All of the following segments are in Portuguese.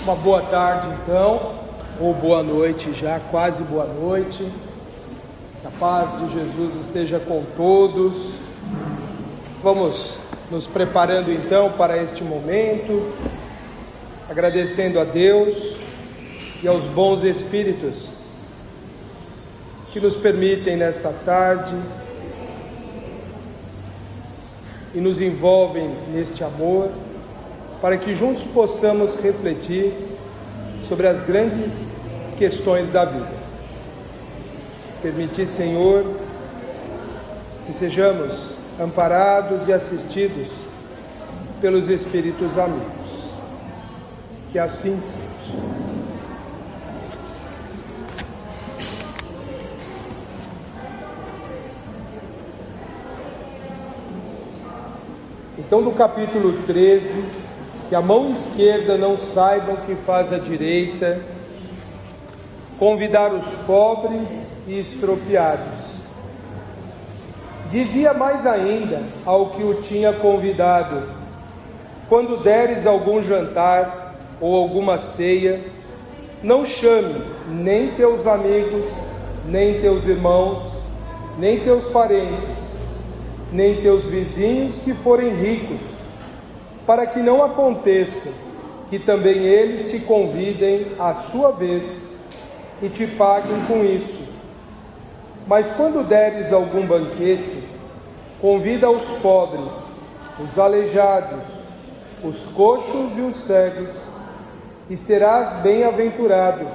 Uma boa tarde então, ou boa noite já, quase boa noite. Que a paz de Jesus esteja com todos. Vamos nos preparando então para este momento, agradecendo a Deus e aos bons espíritos que nos permitem nesta tarde e nos envolvem neste amor, para que juntos possamos refletir sobre as grandes questões da vida. Permitir, Senhor, que sejamos amparados e assistidos pelos Espíritos amigos. Que assim seja. Então, no capítulo 13, que a mão esquerda não saiba o que faz a direita, convidar os pobres e extropiados. Dizia mais ainda ao que o tinha convidado: quando deres algum jantar ou alguma ceia, não chames nem teus amigos, nem teus irmãos, nem teus parentes, nem teus vizinhos que forem ricos, para que não aconteça que também eles te convidem à sua vez e te paguem com isso. Mas quando deres algum banquete, convida os pobres, os aleijados, os coxos e os cegos, e serás bem-aventurado,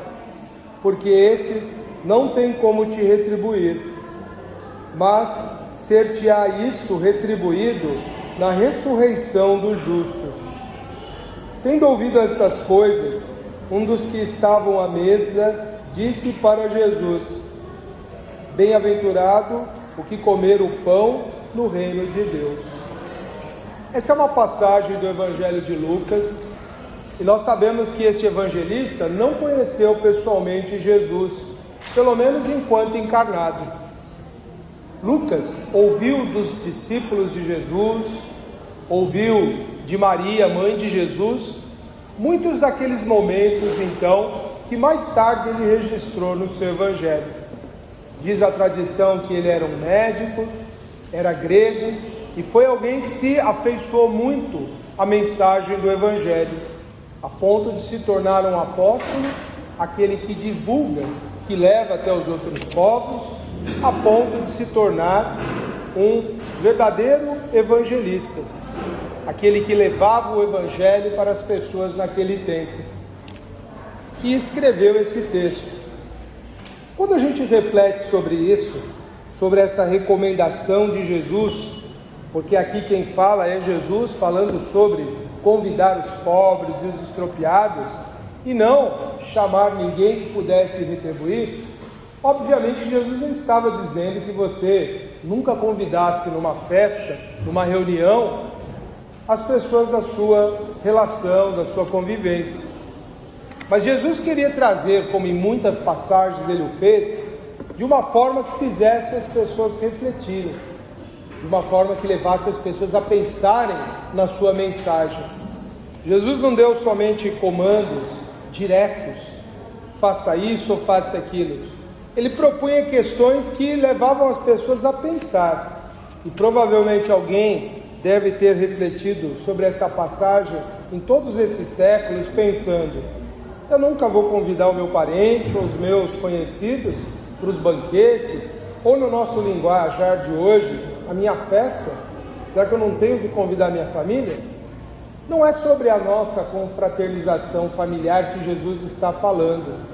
porque esses não têm como te retribuir, mas ser-te-á isto retribuído na ressurreição dos justos. Tendo ouvido estas coisas, um dos que estavam à mesa disse para Jesus: bem-aventurado o que comer o pão no reino de Deus. Essa é uma passagem do Evangelho de Lucas, e nós sabemos que este evangelista não conheceu pessoalmente Jesus, pelo menos enquanto encarnado. Lucas ouviu dos discípulos de Jesus, ouviu de Maria, mãe de Jesus, muitos daqueles momentos, então, que mais tarde ele registrou no seu evangelho. Diz a tradição que ele era um médico, era grego, e foi alguém que se afeiçoou muito à mensagem do evangelho, a ponto de se tornar um apóstolo, aquele que divulga, que leva até os outros povos, a ponto de se tornar um verdadeiro evangelista, aquele que levava o evangelho para as pessoas naquele tempo, e escreveu esse texto. Quando a gente reflete sobre isso, sobre essa recomendação de Jesus, porque aqui quem fala é Jesus falando sobre convidar os pobres e os extropiados, e não chamar ninguém que pudesse retribuir, obviamente Jesus não estava dizendo que você nunca convidasse numa festa, numa reunião, as pessoas da sua relação, da sua convivência. Mas Jesus queria trazer, como em muitas passagens ele o fez, de uma forma que fizesse as pessoas refletirem, de uma forma que levasse as pessoas a pensarem na sua mensagem. Jesus não deu somente comandos diretos, faça isso ou faça aquilo. Ele propunha questões que levavam as pessoas a pensar, e provavelmente alguém deve ter refletido sobre essa passagem em todos esses séculos, pensando: eu nunca vou convidar o meu parente ou os meus conhecidos para os banquetes, ou no nosso linguajar de hoje, a minha festa. Será que eu não tenho que convidar a minha família? Não é sobre a nossa confraternização familiar que Jesus está falando.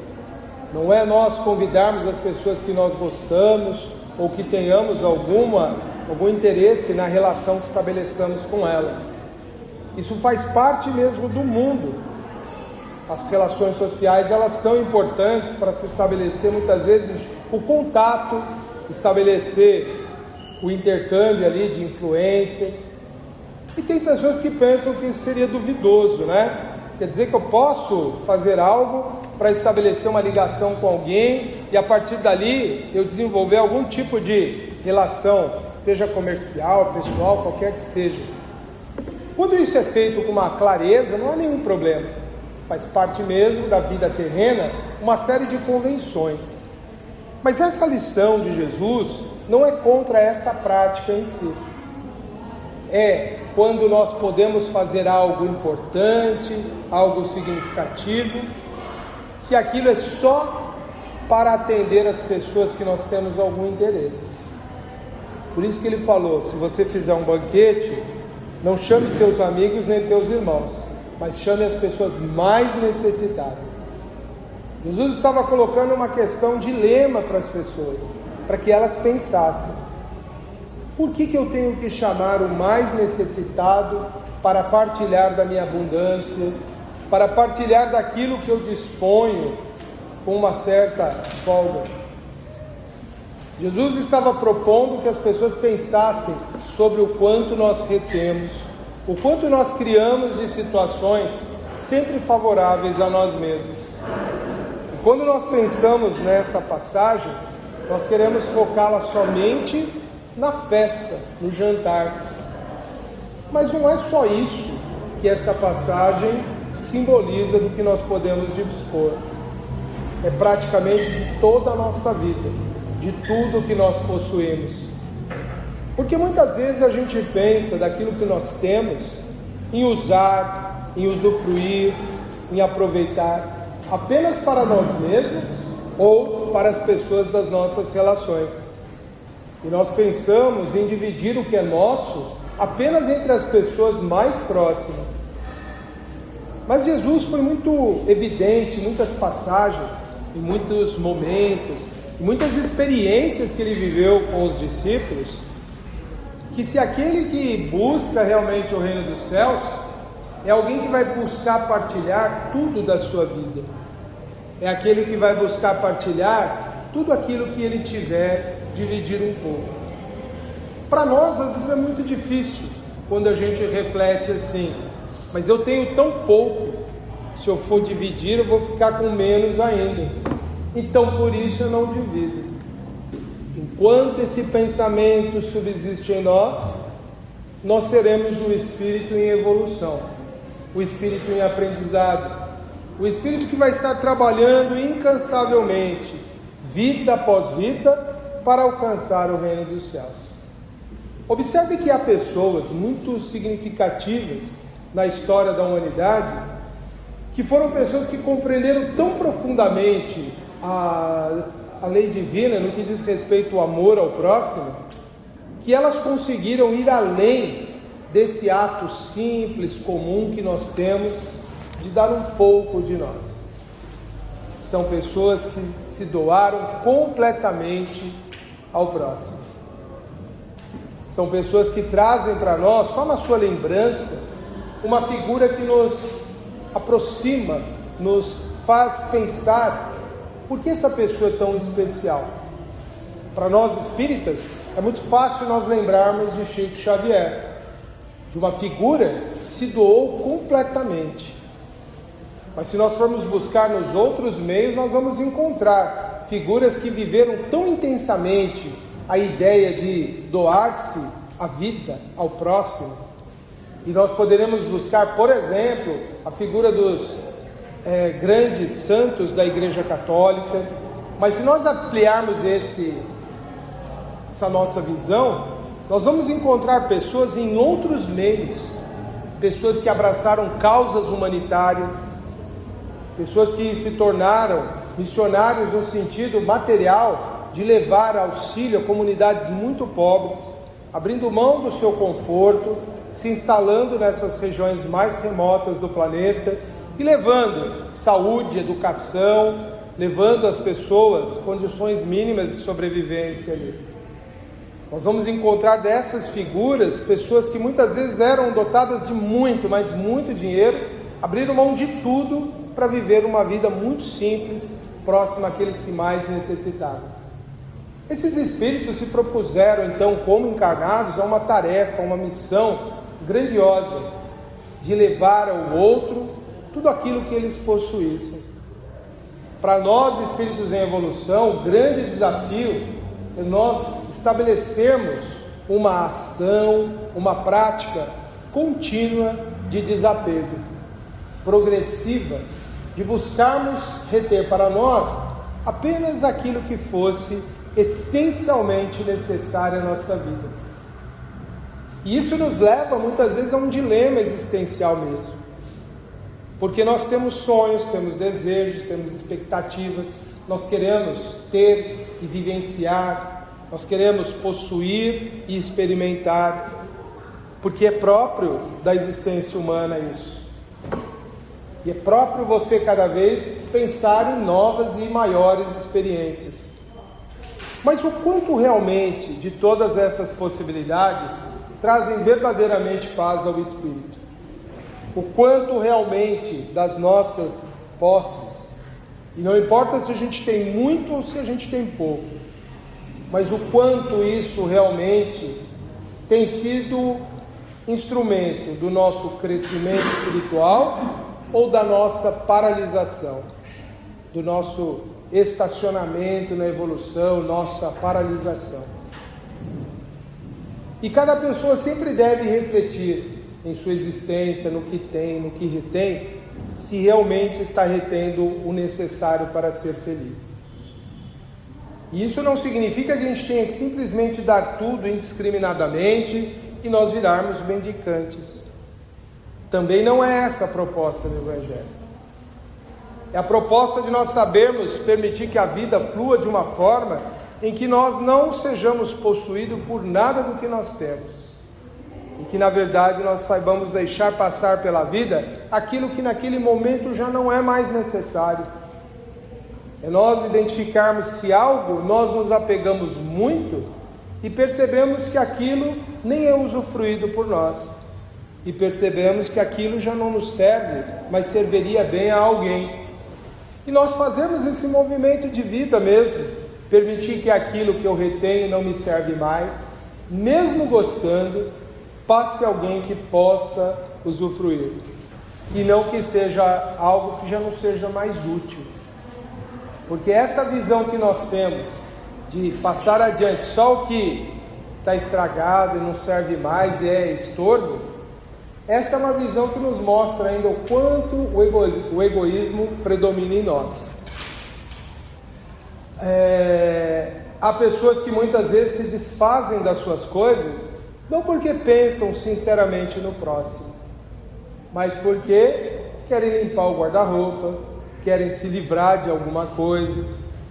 Não é nós convidarmos as pessoas que nós gostamos ou que tenhamos algum interesse na relação que estabeleçamos com ela. Isso faz parte mesmo do mundo. As relações sociais, elas são importantes para se estabelecer muitas vezes o contato, estabelecer o intercâmbio ali de influências. E tem pessoas que pensam que isso seria duvidoso, né? Quer dizer que eu posso fazer algo para estabelecer uma ligação com alguém e a partir dali eu desenvolver algum tipo de relação, seja comercial, pessoal, qualquer que seja. Quando isso é feito com uma clareza, não há nenhum problema. faz parte mesmo da vida terrena, uma série de convenções. Mas essa lição de Jesus não é contra essa prática em si. É quando nós podemos fazer algo importante, algo significativo, se aquilo é só para atender as pessoas que nós temos algum interesse. Por isso que ele falou, se você fizer um banquete, não chame teus amigos nem teus irmãos, mas chame as pessoas mais necessitadas. Jesus estava colocando uma questão de dilema para as pessoas, para que elas pensassem: por que eu tenho que chamar o mais necessitado para partilhar da minha abundância, para partilhar daquilo que eu disponho com uma certa folga? Jesus estava propondo que as pessoas pensassem sobre o quanto nós retemos, o quanto nós criamos de situações sempre favoráveis a nós mesmos. E quando nós pensamos nessa passagem, nós queremos focá-la somente na festa, no jantar. Mas não é só isso que essa passagem simboliza do que nós podemos dispor. É praticamente de toda a nossa vida, de tudo que nós possuímos. Porque muitas vezes a gente pensa daquilo que nós temos em usar, em usufruir, em aproveitar apenas para nós mesmos ou para as pessoas das nossas relações. E nós pensamos em dividir o que é nosso apenas entre as pessoas mais próximas. Mas Jesus foi muito evidente em muitas passagens, em muitos momentos, em muitas experiências que ele viveu com os discípulos, que se aquele que busca realmente o reino dos céus é alguém que vai buscar partilhar tudo da sua vida, é aquele que vai buscar partilhar tudo aquilo que ele tiver, dividir um pouco. Para nós às vezes é muito difícil quando a gente reflete assim: mas eu tenho tão pouco, se eu for dividir eu vou ficar com menos ainda, então por isso eu não divido. Enquanto esse pensamento subsiste em nós, nós seremos o espírito em evolução, o espírito em aprendizado, o espírito que vai estar trabalhando incansavelmente, vida após vida, para alcançar o reino dos céus. Observe que há pessoas muito significativas na história da humanidade, que foram pessoas que compreenderam tão profundamente a lei divina no que diz respeito ao amor ao próximo, que elas conseguiram ir além desse ato simples, comum que nós temos de dar um pouco de nós. São pessoas que se doaram completamente ao próximo. São pessoas que trazem para nós, só na sua lembrança, uma figura que nos aproxima, nos faz pensar: por que essa pessoa é tão especial? Para nós espíritas, é muito fácil nós lembrarmos de Chico Xavier, de uma figura que se doou completamente. Mas se nós formos buscar nos outros meios, nós vamos encontrar figuras que viveram tão intensamente a ideia de doar-se a vida ao próximo. E nós poderemos buscar, por exemplo, a figura dos grandes santos da Igreja Católica. Mas se nós ampliarmos essa nossa visão, nós vamos encontrar pessoas em outros meios, pessoas que abraçaram causas humanitárias, pessoas que se tornaram missionários no sentido material, de levar auxílio a comunidades muito pobres, abrindo mão do seu conforto, se instalando nessas regiões mais remotas do planeta e levando saúde, educação, levando às pessoas condições mínimas de sobrevivência ali. Nós vamos encontrar dessas figuras pessoas que muitas vezes eram dotadas de muito, mas muito dinheiro, abriram mão de tudo para viver uma vida muito simples, próxima àqueles que mais necessitavam. Esses espíritos se propuseram então, como encarnados, a uma tarefa, uma missão grandiosa, de levar ao outro tudo aquilo que eles possuíssem. Para nós, espíritos em evolução, o grande desafio é nós estabelecermos uma ação, uma prática contínua de desapego, progressiva, de buscarmos reter para nós apenas aquilo que fosse essencialmente necessário à nossa vida. E isso nos leva muitas vezes a um dilema existencial mesmo, porque nós temos sonhos, temos desejos, temos expectativas, nós queremos ter e vivenciar, nós queremos possuir e experimentar, porque é próprio da existência humana isso. E é próprio você cada vez pensar em novas e maiores experiências. Mas o quanto realmente de todas essas possibilidades trazem verdadeiramente paz ao espírito? O quanto realmente das nossas posses, e não importa se a gente tem muito ou se a gente tem pouco, mas o quanto isso realmente tem sido instrumento do nosso crescimento espiritual ou da nossa paralisação, do nosso estacionamento na evolução, nossa paralisação. E cada pessoa sempre deve refletir em sua existência, no que tem, no que retém, se realmente está retendo o necessário para ser feliz. E isso não significa que a gente tenha que simplesmente dar tudo indiscriminadamente e nós virarmos mendicantes. Também não é essa a proposta do Evangelho. É a proposta de nós sabermos permitir que a vida flua de uma forma em que nós não sejamos possuídos por nada do que nós temos. E que na verdade nós saibamos deixar passar pela vida aquilo que naquele momento já não é mais necessário. É nós identificarmos se algo nós nos apegamos muito e percebemos que aquilo nem é usufruído por nós. E percebemos que aquilo já não nos serve, mas serviria bem a alguém. E nós fazemos esse movimento de vida mesmo, permitir que aquilo que eu retenho não me serve mais, mesmo gostando, passe alguém que possa usufruir, e não que seja algo que já não seja mais útil. Porque essa visão que nós temos de passar adiante só o que está estragado e não serve mais e é estorvo, essa é uma visão que nos mostra ainda o quanto o egoísmo predomina em nós. Há pessoas que muitas vezes se desfazem das suas coisas, não porque pensam sinceramente no próximo, mas porque querem limpar o guarda-roupa, querem se livrar de alguma coisa,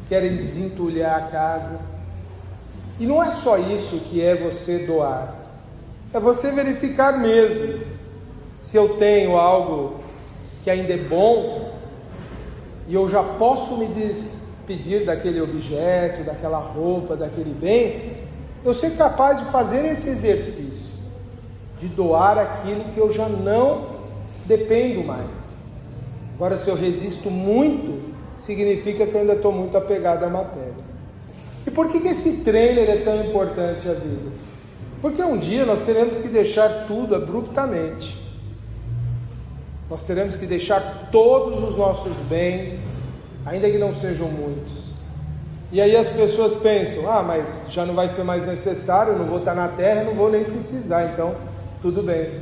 querem desentulhar a casa. E não é só isso que é você doar, é você verificar mesmo se eu tenho algo que ainda é bom e eu já posso me despedir daquele objeto, daquela roupa, daquele bem, eu ser capaz de fazer esse exercício, de doar aquilo que eu já não dependo mais. Agora, se eu resisto muito, significa que eu ainda estou muito apegado à matéria. E por que esse trailer é tão importante à vida? Porque um dia nós teremos que deixar tudo abruptamente. Nós teremos que deixar todos os nossos bens, ainda que não sejam muitos. E aí as pessoas pensam, mas já não vai ser mais necessário, eu não vou estar na terra, não vou nem precisar, então tudo bem.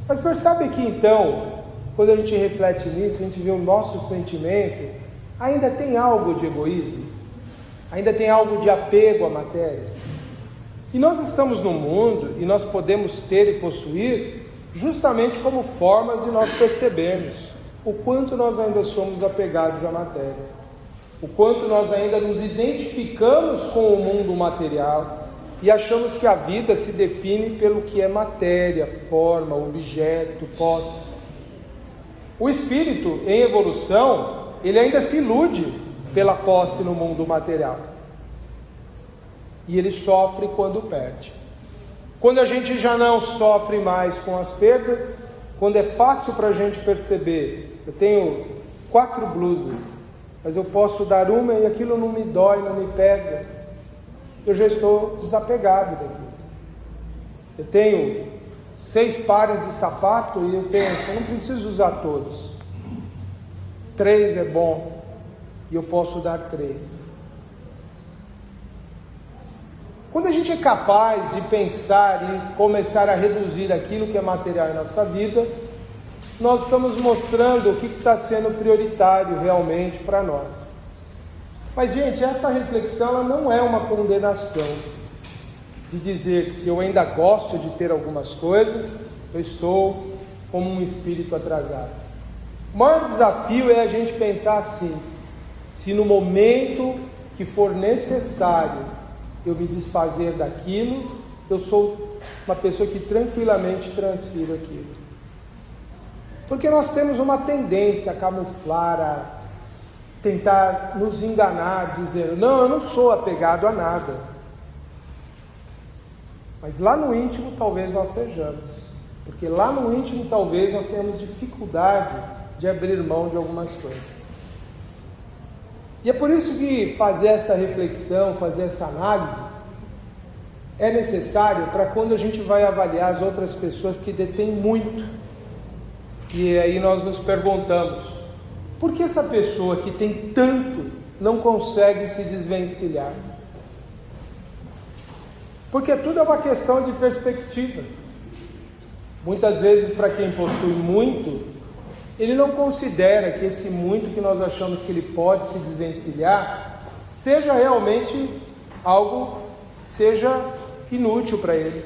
Mas percebe que então, quando a gente reflete nisso, a gente vê o nosso sentimento, ainda tem algo de egoísmo, ainda tem algo de apego à matéria. E nós estamos no mundo e nós podemos ter e possuir justamente como formas de nós percebermos o quanto nós ainda somos apegados à matéria, o quanto nós ainda nos identificamos com o mundo material e achamos que a vida se define pelo que é matéria, forma, objeto, posse. O espírito em evolução, ele ainda se ilude pela posse no mundo material e ele sofre quando perde. Quando a gente já não sofre mais com as perdas, quando é fácil para a gente perceber, eu tenho 4 blusas, mas eu posso dar uma e aquilo não me dói, não me pesa, eu já estou desapegado daquilo. Eu tenho 6 pares de sapato e eu penso, eu não preciso usar todos, 3 é bom e eu posso dar 3. Quando a gente é capaz de pensar em começar a reduzir aquilo que é material em nossa vida, nós estamos mostrando o que está sendo prioritário realmente para nós. Mas, gente, essa reflexão ela não é uma condenação de dizer que se eu ainda gosto de ter algumas coisas, eu estou como um espírito atrasado. O maior desafio é a gente pensar assim: se no momento que for necessário eu me desfazer daquilo, eu sou uma pessoa que tranquilamente transfiro aquilo. Porque nós temos uma tendência a camuflar, a tentar nos enganar, dizendo: não, eu não sou apegado a nada. Mas lá no íntimo talvez nós sejamos. Porque lá no íntimo talvez nós tenhamos dificuldade de abrir mão de algumas coisas. E é por isso que fazer essa reflexão, fazer essa análise, é necessário para quando a gente vai avaliar as outras pessoas que detêm muito. E aí nós nos perguntamos: por que essa pessoa que tem tanto não consegue se desvencilhar? Porque tudo é uma questão de perspectiva. Muitas vezes, para quem possui muito, ele não considera que esse muito que nós achamos que ele pode se desvencilhar seja realmente algo que seja inútil para ele.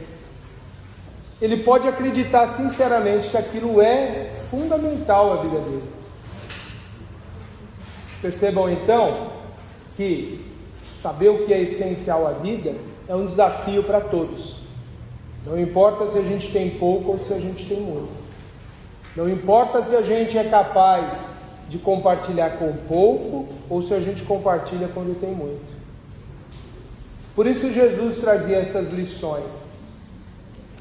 Ele pode acreditar sinceramente que aquilo é fundamental à vida dele. Percebam então que saber o que é essencial à vida é um desafio para todos. Não importa se a gente tem pouco ou se a gente tem muito. Não importa se a gente é capaz de compartilhar com pouco ou se a gente compartilha quando tem muito. Por isso Jesus trazia essas lições.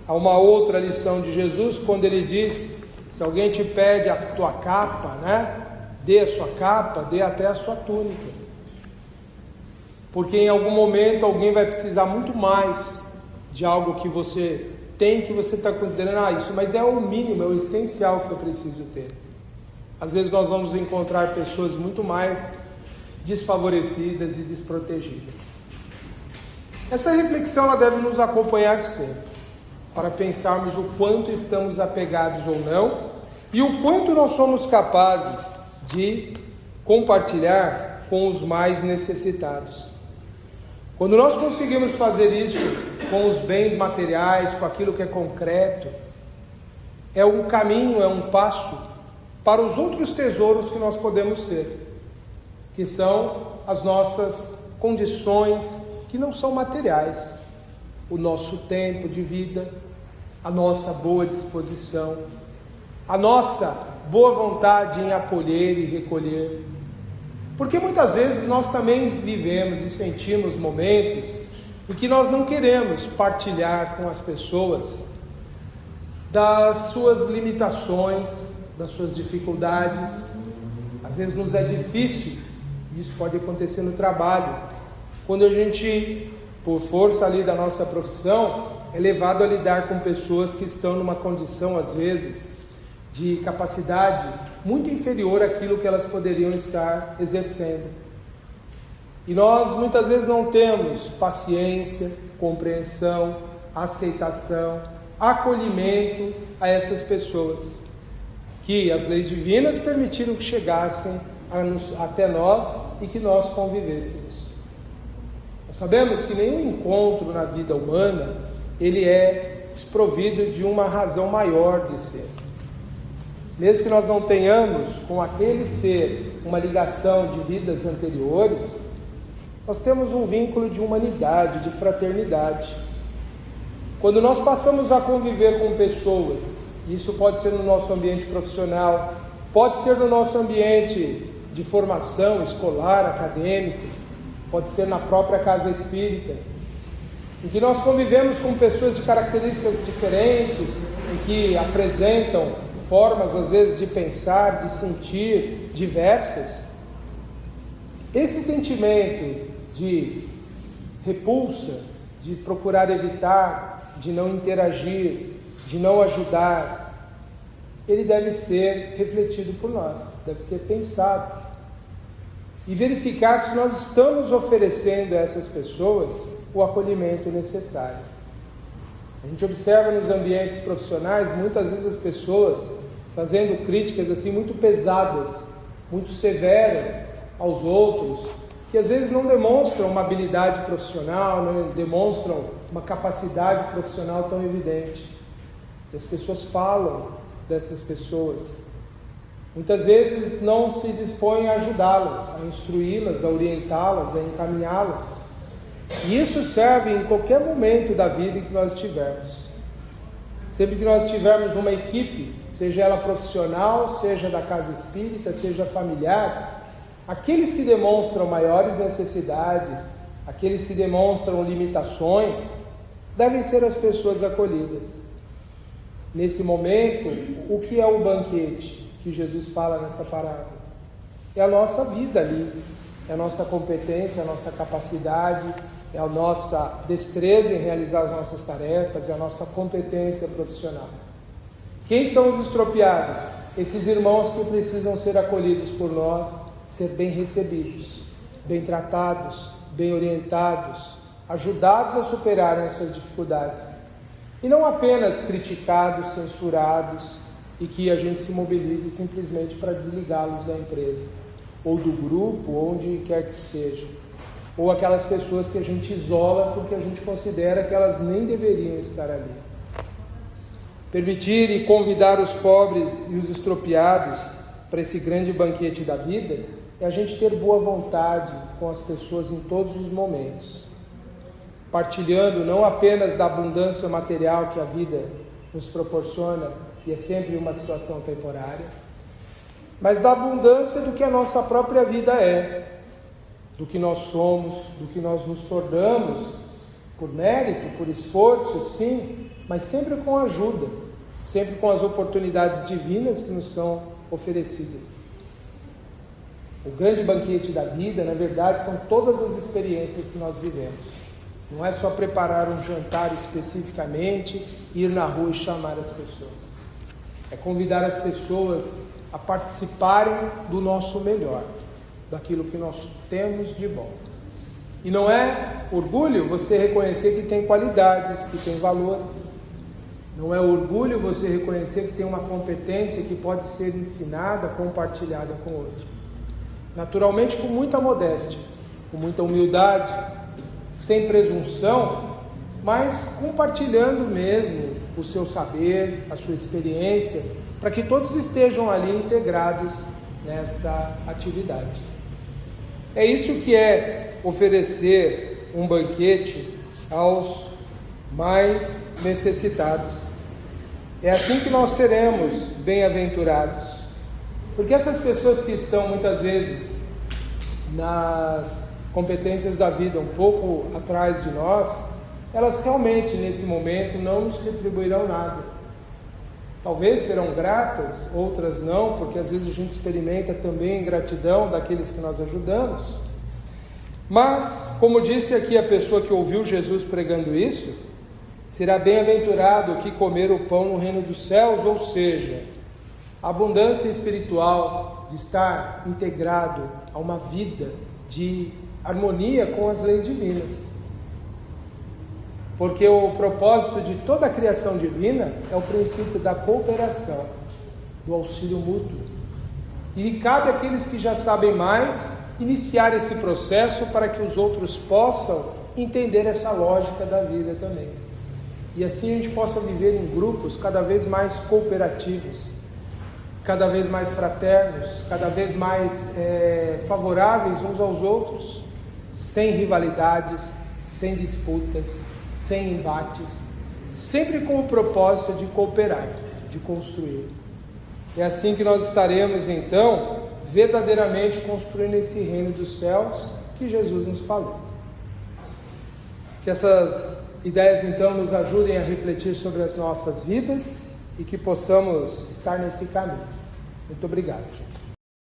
Há uma outra lição de Jesus quando ele diz: se alguém te pede a tua capa, dê a sua capa, dê até a sua túnica. Porque em algum momento alguém vai precisar muito mais de algo que você tem, que você está considerando, isso, mas é o mínimo, é o essencial que eu preciso ter. Às vezes nós vamos encontrar pessoas muito mais desfavorecidas e desprotegidas. Essa reflexão ela deve nos acompanhar sempre, para pensarmos o quanto estamos apegados ou não, e o quanto nós somos capazes de compartilhar com os mais necessitados. Quando nós conseguimos fazer isso com os bens materiais, com aquilo que é concreto, é um caminho, é um passo para os outros tesouros que nós podemos ter, que são as nossas condições que não são materiais, o nosso tempo de vida, a nossa boa disposição, a nossa boa vontade em acolher e recolher. Porque muitas vezes nós também vivemos e sentimos momentos em que nós não queremos partilhar com as pessoas das suas limitações, das suas dificuldades. Às vezes nos é difícil, isso pode acontecer no trabalho, quando a gente, por força ali da nossa profissão, é levado a lidar com pessoas que estão numa condição, às vezes, de capacidade muito inferior àquilo que elas poderiam estar exercendo. E nós muitas vezes não temos paciência, compreensão, aceitação, acolhimento a essas pessoas, que as leis divinas permitiram que chegassem até nós e que nós convivêssemos. Nós sabemos que nenhum encontro na vida humana, ele é desprovido de uma razão maior de ser. Mesmo que nós não tenhamos com aquele ser uma ligação de vidas anteriores, nós temos um vínculo de humanidade, de fraternidade. Quando nós passamos a conviver com pessoas, isso pode ser no nosso ambiente profissional, pode ser no nosso ambiente de formação escolar, acadêmico, pode ser na própria casa espírita, em que nós convivemos com pessoas de características diferentes, em que apresentam formas às vezes de pensar, de sentir diversas. Esse sentimento de repulsa, de procurar evitar, de não interagir, de não ajudar, ele deve ser refletido por nós, deve ser pensado e verificar se nós estamos oferecendo a essas pessoas o acolhimento necessário. A gente observa nos ambientes profissionais, muitas vezes as pessoas fazendo críticas assim muito pesadas, muito severas aos outros, que às vezes não demonstram uma habilidade profissional, não demonstram uma capacidade profissional tão evidente. E as pessoas falam dessas pessoas. Muitas vezes não se dispõem a ajudá-las, a instruí-las, a orientá-las, a encaminhá-las. E isso serve em qualquer momento da vida em que nós estivermos. Sempre que nós tivermos uma equipe, seja ela profissional, seja da casa espírita, seja familiar, aqueles que demonstram maiores necessidades, aqueles que demonstram limitações, devem ser as pessoas acolhidas. Nesse momento, o que é o banquete que Jesus fala nessa parábola? É a nossa vida ali, é a nossa competência, a nossa capacidade, é a nossa destreza em realizar as nossas tarefas, é a nossa competência profissional. Quem são os estropiados? Esses irmãos que precisam ser acolhidos por nós, ser bem recebidos, bem tratados, bem orientados, ajudados a superarem as suas dificuldades. E não apenas criticados, censurados, e que a gente se mobilize simplesmente para desligá-los da empresa, ou do grupo, ou onde quer que esteja. Ou aquelas pessoas que a gente isola porque a gente considera que elas nem deveriam estar ali. Permitir e convidar os pobres e os estropiados para esse grande banquete da vida é a gente ter boa vontade com as pessoas em todos os momentos, partilhando não apenas da abundância material que a vida nos proporciona, e é sempre uma situação temporária, mas da abundância do que a nossa própria vida é, do que nós somos, do que nós nos tornamos, por mérito, por esforço, sim, mas sempre com ajuda, sempre com as oportunidades divinas que nos são oferecidas. O grande banquete da vida, na verdade, são todas as experiências que nós vivemos. Não é só preparar um jantar especificamente, ir na rua e chamar as pessoas. É convidar as pessoas a participarem do nosso melhor, daquilo que nós temos de bom. E não é orgulho você reconhecer que tem qualidades, que tem valores. Não é orgulho você reconhecer que tem uma competência que pode ser ensinada, compartilhada com o outro. Naturalmente, com muita modéstia, com muita humildade, sem presunção, mas compartilhando mesmo o seu saber, a sua experiência, para que todos estejam ali integrados nessa atividade. É isso que é oferecer um banquete aos mais necessitados. É assim que nós seremos bem-aventurados, porque essas pessoas que estão muitas vezes nas competências da vida um pouco atrás de nós, elas realmente nesse momento não nos retribuirão nada. Talvez serão gratas, outras não, porque às vezes a gente experimenta também ingratidão daqueles que nós ajudamos. Mas, como disse aqui a pessoa que ouviu Jesus pregando isso, será bem-aventurado o que comer o pão no reino dos céus, ou seja, a abundância espiritual de estar integrado a uma vida de harmonia com as leis divinas. Porque o propósito de toda a criação divina é o princípio da cooperação, do auxílio mútuo. E cabe àqueles que já sabem mais iniciar esse processo para que os outros possam entender essa lógica da vida também. E assim a gente possa viver em grupos cada vez mais cooperativos, cada vez mais fraternos, cada vez mais favoráveis uns aos outros, sem rivalidades, sem disputas, sem embates, sempre com o propósito de cooperar, de construir. É assim que nós estaremos, então, verdadeiramente construindo esse reino dos céus que Jesus nos falou. Que essas ideias, então, nos ajudem a refletir sobre as nossas vidas e que possamos estar nesse caminho. Muito obrigado, gente.